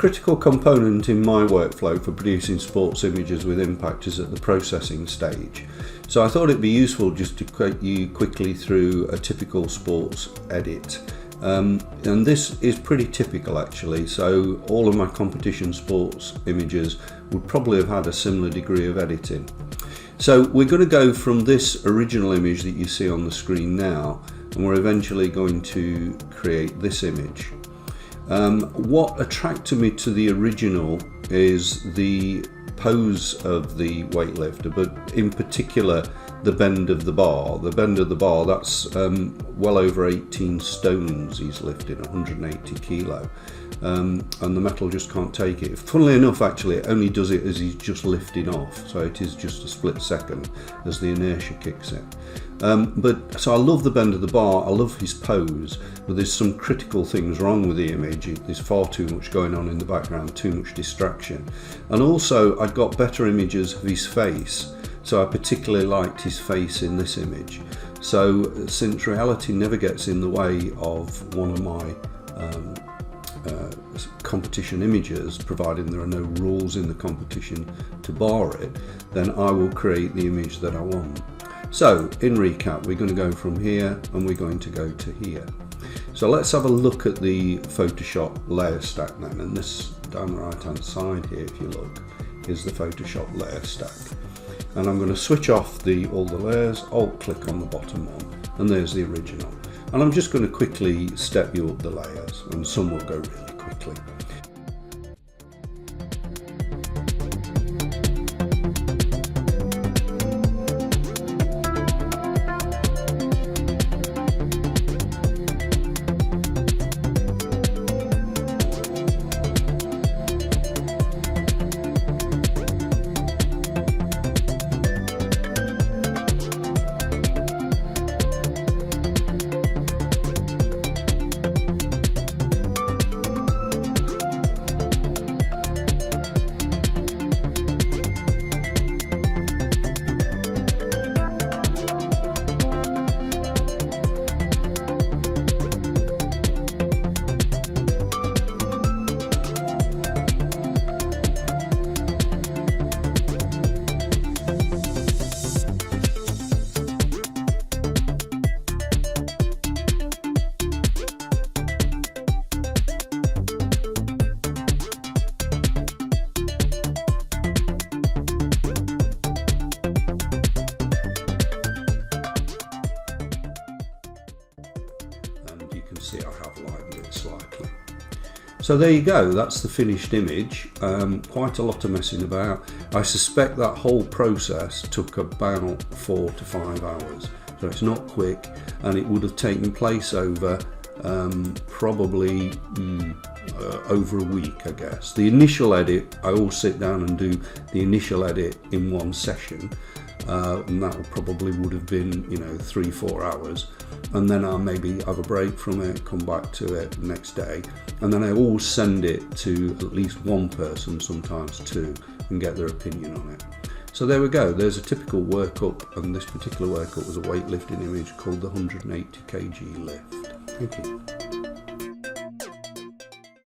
critical component in my workflow for producing sports images with impact is at the processing stage. So I thought it'd be useful just to take you quickly through a typical sports edit. And this is pretty typical actually, so all of my competition sports images would probably have had a similar degree of editing. So we're going to go from this original image that you see on the screen now, and we're eventually going to create this image. What attracted me to the original is the pose of the weightlifter, but in particular the bend of the bar. The bend of the bar, that's well over 18 stones he's lifting, 180 kilo, and the metal just can't take it. Funnily enough, actually, it only does it as he's just lifting off, so it is just a split second as the inertia kicks in. So I love the bend of the bar, I love his pose, but there's some critical things wrong with the image. There's far too much going on in the background, too much distraction. And also I got better images of his face, so I particularly liked his face in this image. So since reality never gets in the way of one of my competition images, providing there are no rules in the competition to bar it, then I will create the image that I want. So in recap, we're going to go from here and we're going to go to here. So let's have a look at the Photoshop layer stack then, and this down the right hand side here, if you look, is the Photoshop layer stack. And I'm going to switch off all the layers, alt click on the bottom one, and there's the original. And I'm just going to quickly step you up the layers, and some will go really quickly. See, I have lightened it slightly. So there you go, that's the finished image. Quite a lot of messing about. I suspect that whole process took about 4 to 5 hours, so it's not quick, and it would have taken place over probably over a week, I guess. The initial edit, I will sit down and do the initial edit in one session, and that would have been 3-4 hours, and then I'll maybe have a break from it, come back to it next day, and then I always send it to at least one person, sometimes two, and get their opinion on it. So there we go, there's a typical workup, and this particular workup was a weightlifting image called the 180 kg lift. Thank you.